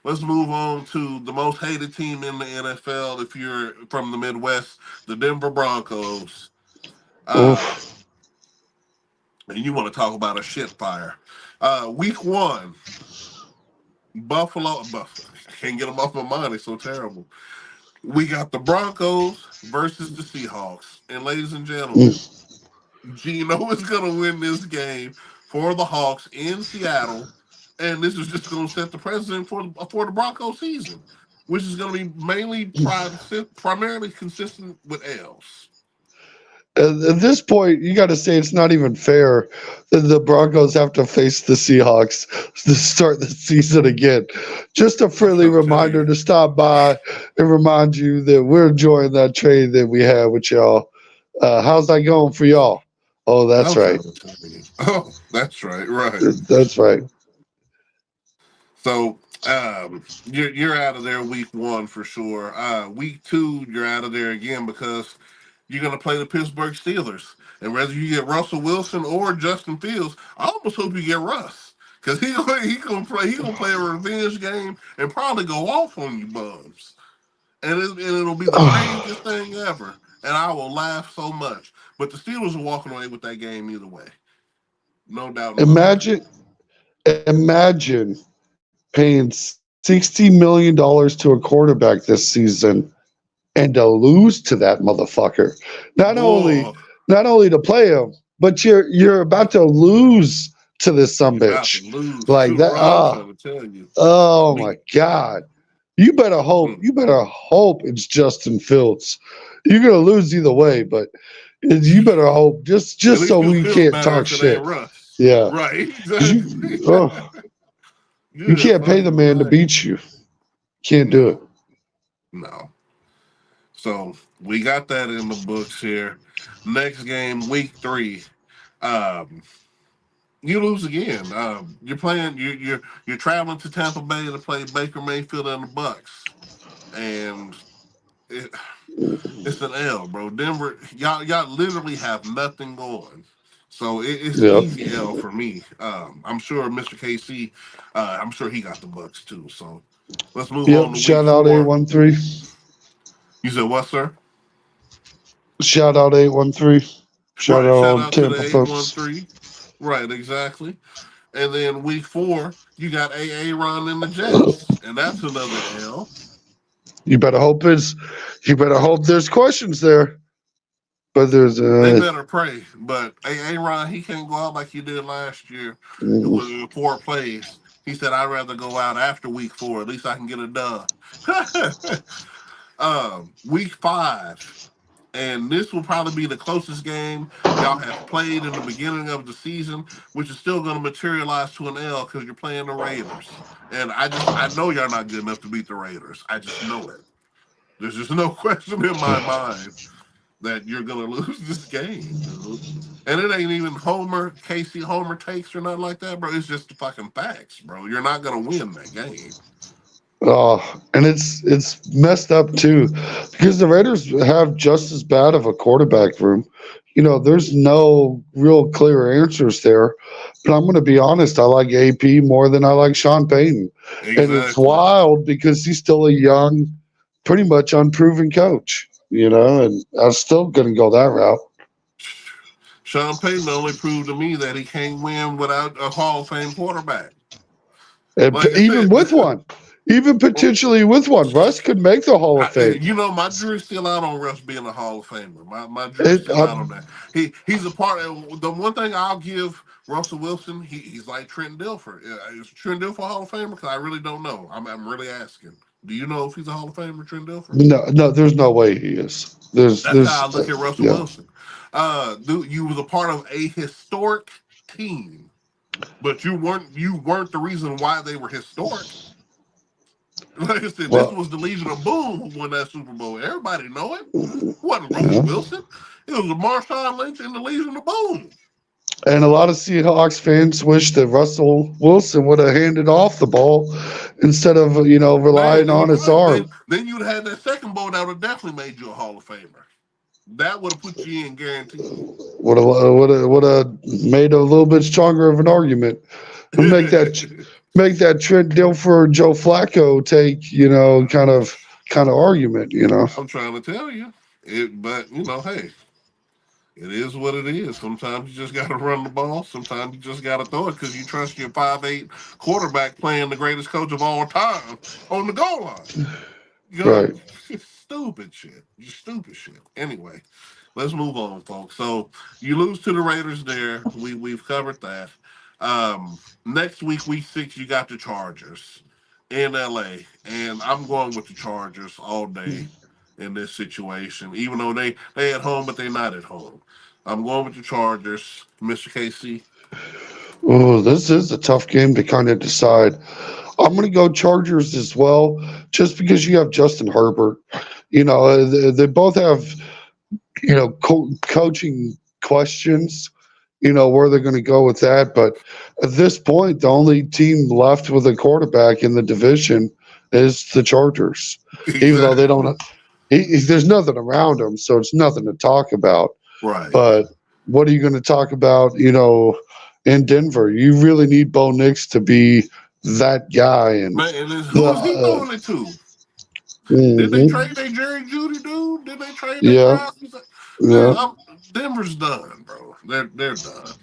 Let's move on to the most hated team in the NFL. If you're from the Midwest, the Denver Broncos. Uh, Oof. and you want to talk about a shit fire. Week one, Buffalo. I can't get them off my mind. It's so terrible. We got the Broncos versus the Seahawks. And ladies and gentlemen, Mm. Gino is going to win this game for the Hawks in Seattle. And this is just going to set the precedent for the Broncos season, which is going to be primarily consistent with L's. At this point, you got to say it's not even fair that the Broncos have to face the Seahawks to start the season again. Just a I'm friendly trying to tell reminder you. to stop by and remind you that we're enjoying that trade that we had with y'all. How's that going for y'all? Oh, that's I'm right. trying to tell you. Oh, that's right, right. That's right. So you're out of there week one for sure. Week two, you're out of there again because you're going to play the Pittsburgh Steelers. And whether you get Russell Wilson or Justin Fields, I almost hope you get Russ because he gonna play a revenge game and probably go off on you bums. And it'll be the craziest thing ever. And I will laugh so much. But the Steelers are walking away with that game either way. No doubt in my mind. Imagine, imagine paying $60 million to a quarterback this season and to lose to that motherfucker. Not only Boy, not only to play him, but you're about to lose to this you're about to sumbitch lose like too, that. bro. I'm trying to tell you. Oh my Me. God. You better hope. Mm. You better hope it's Justin Fields. You're gonna lose either way, but you better hope At just least so you'll we feel can't better talk if it ain't shit. Russ. Yeah, Right, 'cause exactly. you Good can't pay the fucking man to night. beat you. Can't do it. No, no. So we got that in the books here. Next game, week three. Um, you lose again. You're playing. You're traveling to Tampa Bay to play Baker Mayfield and the Bucks, and it, it's an L, bro. Denver, y'all literally have nothing going. So it's an Yep. easy L for me. I'm sure Mr. KC, I'm sure he got the Bucks too. So let's move on Yep. to week Shout out four. 813. You said what, sir? Shout out 813. Shout out Right. Shout all out to the Tampa folks. 813. Right, exactly. And then week four, you got AA Ron and the Jets. And that's another L. You better hope it's. You better hope there's questions there. But there's They better pray. But AA Ron, he can't go out like he did last year. It mm, was in 4 plays. He said, I'd rather go out after week four. At least I can get it done. Week five. And this will probably be the closest game y'all have played in the beginning of the season, which is still going to materialize to an L because you're playing the Raiders. And I know y'all not good enough to beat the Raiders. I just know it. There's just no question in my mind that you're going to lose this game, dude. And it ain't even Casey Homer takes or nothing like that, bro. It's just the fucking facts, bro. You're not going to win that game. and it's messed up too, because the Raiders have just as bad of a quarterback room. There's no real clear answers there. But I'm going to be honest, I like AP more than I like Sean Payton, and it's Exactly. wild because he's still a young, pretty much unproven coach. And I'm still going to go that route. Sean Payton only proved to me that he can't win without a Hall of Fame quarterback. And Like I even said, with one, even potentially with one, Russ could make the Hall of Fame. my jury's still out on Russ being a Hall of Famer. My jury's It, still out on that. He's a part of the one thing I'll give Russell Wilson. He's like Trent Dilfer. Is Trent Dilfer a Hall of Famer? Because I really don't know. I'm really asking. Do you know if he's a Hall of Famer, Trent Dilfer? no, no, there's no way he is. That's how I look at Russell Yeah. Wilson. Dude, you was a part of a historic team, but you weren't the reason why they were historic. Like I said, this Well, was the Legion of Boom who won that Super Bowl. Everybody know it. It wasn't Russell yeah. Wilson. It was Marshawn Lynch and the Legion of Boom. And a lot of Seahawks fans wish that Russell Wilson would have handed off the ball instead of Man, relying on you're his right. arm. Then you'd have had that second bowl that would have definitely made you a Hall of Famer. That would have put you in guaranteed. Would have made a little bit stronger of an argument. Make that make that Trent Dilfer, Joe Flacco take, kind of argument, I'm trying to tell you. But hey, it is what it is. Sometimes you just got to run the ball. Sometimes you just got to throw it because you trust your 5'8" quarterback playing the greatest coach of all time on the goal line. You know, Right. stupid shit. Just stupid shit. Anyway, let's move on, folks. So you lose to the Raiders there. We've covered that. Next week, week 6, you got the Chargers in LA, and I'm going with the Chargers all day in this situation. Even though they at home, but they're not at home. I'm going with the Chargers, Mr. KC. Oh, this is a tough game to kind of decide. I'm going to go Chargers as well, just because you have Justin Herbert. They both have, coaching questions, where they're going to go with that. But at this point, the only team left with a quarterback in the division is the Chargers, even though they Exactly. don't, there's nothing around them, so it's nothing to talk about. Right. But what are you going to talk about, in Denver? You really need Bo Nix to be that guy. And Man, and the, who is he throwing it to? Did they mhm, trade their Jerry Judy dude? Did they trade their yeah, draft? yeah, Man, Denver's done, bro. They're done.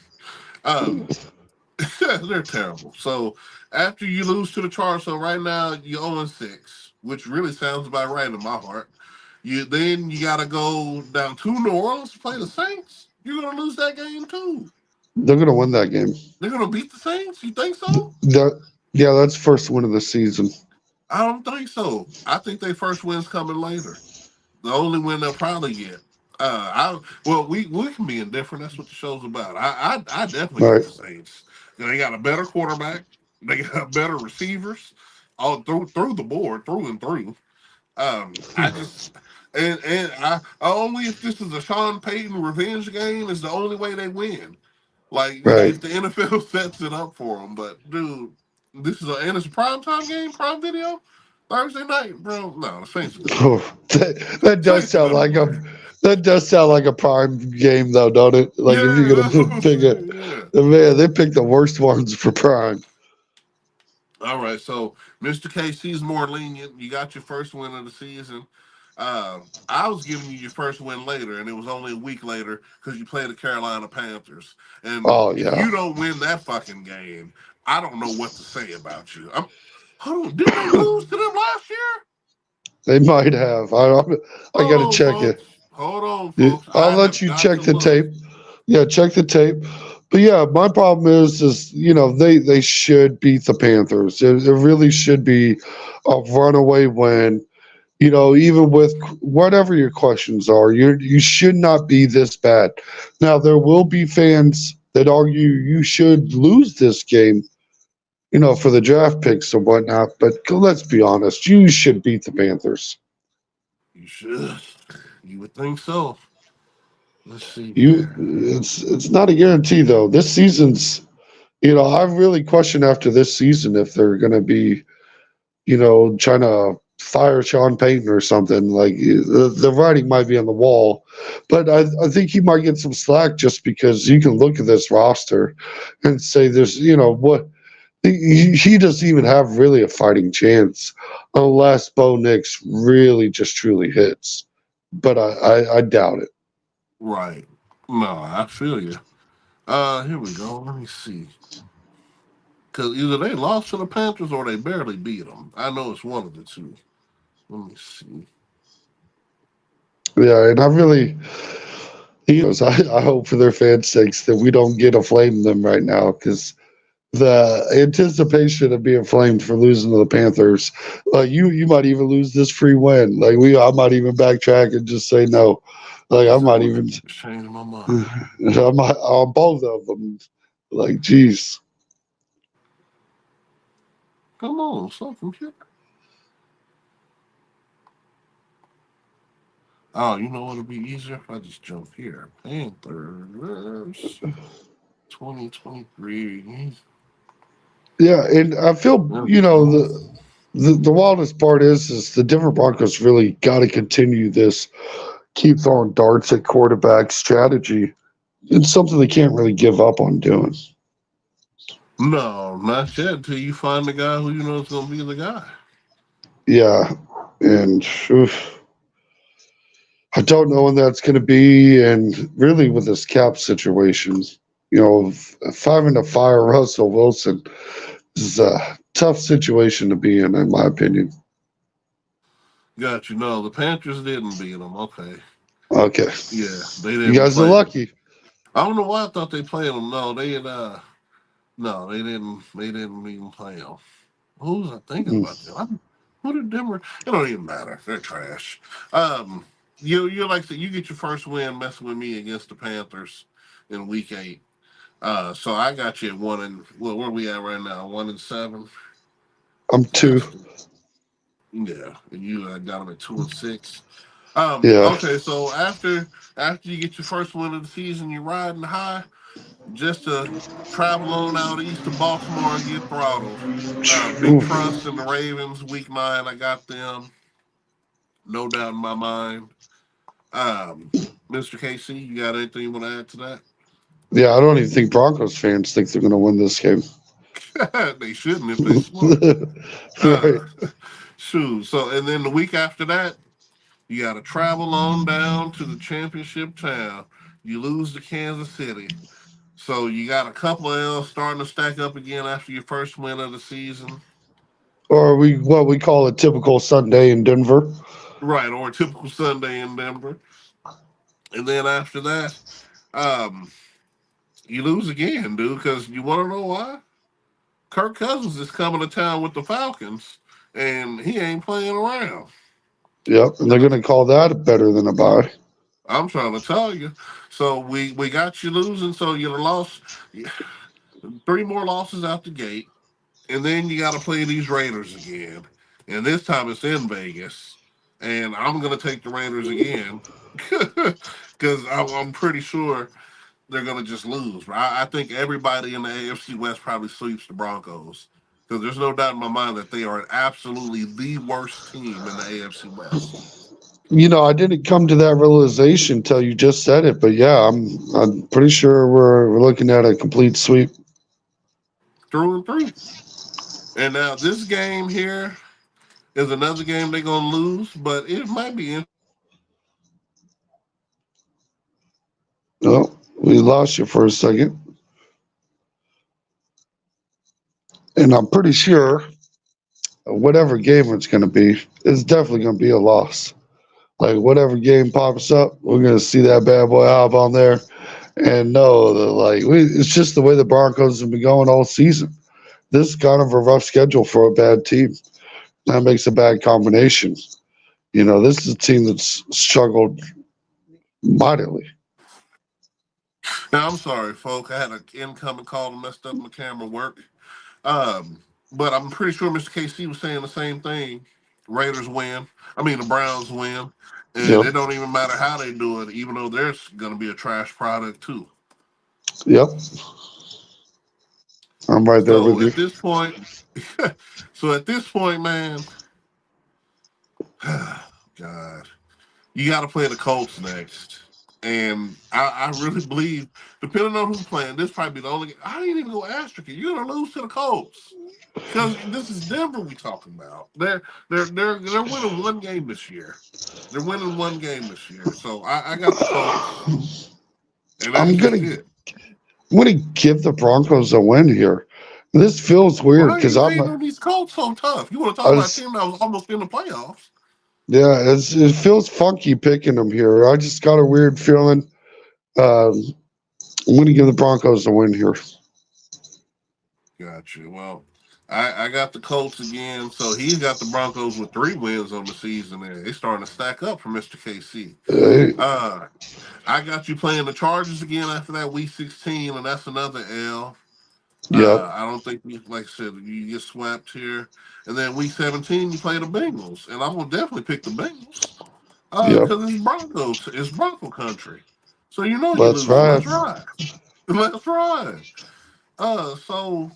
Um, they're terrible. So after you lose to the Chargers, so right now you're 0-6, which really sounds about right in my heart. You gotta go down to New Orleans to play the Saints. You're gonna lose that game too. they're going to win that game. They're gonna beat the Saints. You think so? That, yeah, that's first win of the season. I don't think so. I think their first win's coming later. The only win they'll probably get. We can be indifferent. That's what the show's about. I definitely All get right, the Saints. They got a better quarterback. They got better receivers, all through the board, through and through. I just and I only if this is a Sean Payton revenge game is the only way they win. Like right. if the NFL sets it up for them. But dude, and it's a prime time game, prime video, Thursday night, bro. No, the Saints are gonna win. Oh, that does Saints are sound gonna like a win. that does sound like a prime game, though, don't it? Like if Yeah, you're that's what gonna I'm pick it, saying. Yeah. man, they picked the worst ones for prime. All right, so Mr. KC's more lenient. You got your first win of the season. I was giving you your first win later, and it was only a week later because you played the Carolina Panthers. And Oh if yeah, you don't win that fucking game, I don't know what to say about you. Hold on, didn't they lose to them last year? they might have. I got Hold to on, check it. folks. Hold on, Yeah, folks. I'll I let have you got check to the look. tape. Yeah, check the tape. But yeah, my problem is they should beat the Panthers. It really should be a runaway win. Even with whatever your questions are, you should not be this bad. Now there will be fans that argue you should lose this game, for the draft picks and whatnot. But let's be honest, you should beat the Panthers. You should. You would think so. Let's see You, here. it's not a guarantee though. This season's, I really question after this season if they're going to be, trying to fire Sean Payton or something. Like the writing might be on the wall, but I think he might get some slack just because you can look at this roster and say there's, what he doesn't even have really a fighting chance unless Bo Nix really just truly hits. But I doubt it. Right. No, I feel you. Here we go. Let me see. Because either they lost to the Panthers or they barely beat them. I know it's one of the two. Let me see. Yeah, and I really, I hope for their fans' sakes that we don't get aflame them right now because the anticipation of being flamed for losing to the Panthers, you might even lose this free win. Like I might even backtrack and just say no. Like You I said might what? even, It's changing my mind. I might on both of them. Like, geez, Come on, something here. Oh, you know what'll be easier if I just jump here. Panthers 2023. yeah, and I feel There we go. the wildest part is the Denver Broncos really got to continue this keep throwing darts at quarterback strategy. It's something they can't really give up on doing. No, not yet. Until you find the guy who you know is going to be the guy. Yeah, and oof, I don't know when that's going to be. And really, with this cap situation, if having to fire Russell Wilson is a tough situation to be in my opinion. Got you. No, the Panthers didn't beat them. Okay. Okay, Yeah, they you didn't guys are play them. lucky. I don't know why I thought they played them. No, they had. No, they didn't. They didn't even play them. Who was I thinking Mm, about them? Who did Denver? It don't even matter. They're trash. Um, you like to you get your first win messing with me against the Panthers in week 8. So I got you at 1 and well, where we at right now? 1-7. I'm two. Justin. Yeah, and you got them at 2-6. Yeah. Okay, so after you get your first win of the season, you're riding high just to travel on out east to Baltimore and get throttled. Big Oof. trust in the Ravens, week 9. I got them, no doubt in my mind. Um, Mr. KC, you got anything you want to add to Yeah, I don't even think Broncos fans think they're going to win this game. that? They shouldn't if they smart. Right. Uh, shoot. So, and then the week after that, you got to travel on down to the championship town. You lose to Kansas City. So you got a couple of L's starting to stack up again after your first win of the season. Or we what we call a typical Sunday in Denver. Right, or a typical Sunday in Denver. And then after that, um, you lose again, dude, because you want to know why? Kirk Cousins is coming to town with the Falcons, and he ain't playing around. Yep, and they're And going to call that better than a bye. I'm trying to tell you. So we got you losing, so you lost 3 more losses out the gate. And then you got to play these Raiders again, and this time it's in Vegas, and I'm gonna take the Raiders again because I'm pretty sure they're gonna just lose. I think everybody in the AFC West probably sweeps the Broncos because there's no doubt in my mind that they are absolutely the worst team in the AFC West, I didn't come to that realization until you just said it, but yeah, I'm pretty sure we're looking at a complete sweep. through and through. And now this game here is another game they're gonna lose, but it might be Oh, we lost you for a second, and I'm pretty sure whatever game it's going to be, it's definitely going to be a loss. Like whatever game pops up, we're going to see that bad boy hop on there and know that it's just the way the Broncos have been going all season. This is kind of a rough schedule for a bad team. That makes a bad combination. This is a team that's struggled mightily. Now, I'm sorry, folk. I had an incoming call and messed up my camera work. But I'm pretty sure Mr. KC was saying the same thing. Raiders win. I mean, the Browns win. And Yep, it don't even matter how they do it, even though there's going to be a trash product, too. yep, I'm right there with So you. at this point, so at this point, man, God, you got to play the Colts next. And I really believe, depending on who's playing, this probably be the only. I didn't even go asterisk. You're gonna lose to the Colts because this is Denver we talking about. They're winning one game this year. They're winning one game this year. So I got the Colts, and that's I'm just gonna it. I'm gonna give the Broncos a win here. This feels Why weird are because you hating on these Colts so tough? You want to talk I about a was team that was almost in the playoffs? yeah, it feels funky picking them here. I just got a weird feeling. Um, I'm gonna give the Broncos a win here. Gotcha. Well, I got the Colts again. So he's got the Broncos with 3 wins on the season, and they starting to stack up for Mr. KC. Uh, Uh, I got you playing the Chargers again after that week 16, and that's another L. yep, I don't think, like I said, you get swept here. And then week 17, you play the Bengals, and I'm gonna definitely pick the Bengals yep. because it's Broncos, it's Bronco country. So you know you're Let's losing. ride. Let's ride. Let's ride. So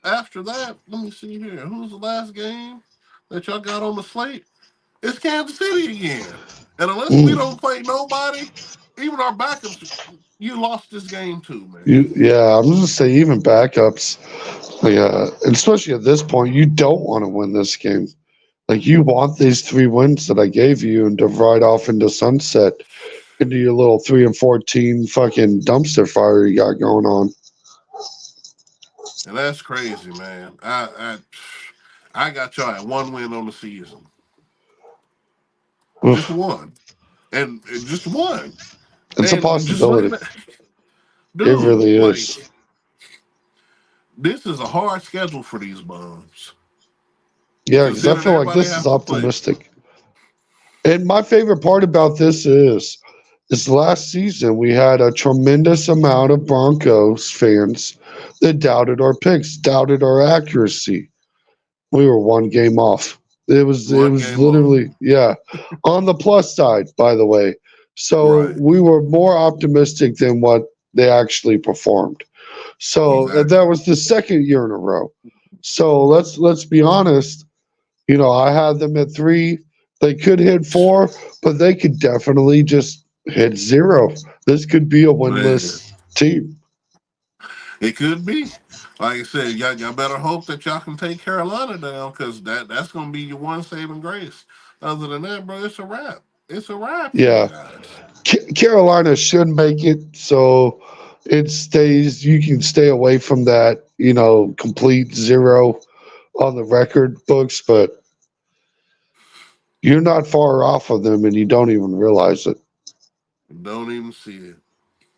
after that, let me see here. Who's the last game that y'all got on the slate? It's Kansas City again. And unless we Mm. don't play nobody, even our backups, you lost this game too, man. Yeah, I'm just say even backups, like, and especially at this point, you don't want to win this game. Like you want these 3 wins that I gave you and to ride off into sunset into your little 3-14 fucking dumpster fire you got going on. And that's crazy, man. I got y'all at 1 win on the season, just Oof, one, and just one, it's a and just like possibility. that, It dude. really Like is. this is a hard schedule for these bums, Yeah, because I considering feel like everybody this is have to play. optimistic. And my favorite part about this last season we had a tremendous amount of Broncos fans that doubted our picks, doubted our accuracy. We were 1 game off. It One was game off, literally, yeah, on the plus side, by the way. So right? we were more optimistic than what they actually performed. So that Exactly. was the second year in a row. So let's be honest. I had them at 3. They could hit 4, but they could definitely just hit 0. This could be a Man, winless team. it could be. Like I said, y'all better hope that y'all can take Carolina down because that's gonna be your one saving grace. Other than that, bro, it's a wrap. It's a wrap for you Yeah, guys. Carolina should make it so it stays. You can stay away from that. Complete 0 on the record books, but you're not far off of them, and you don't even realize it. Don't even see it,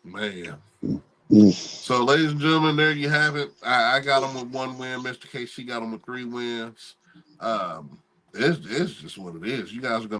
man. Mm. So, ladies and gentlemen, there you have it. I got them with 1 win. Mr. KC got them with 3 wins. It's just what it is. You guys are gonna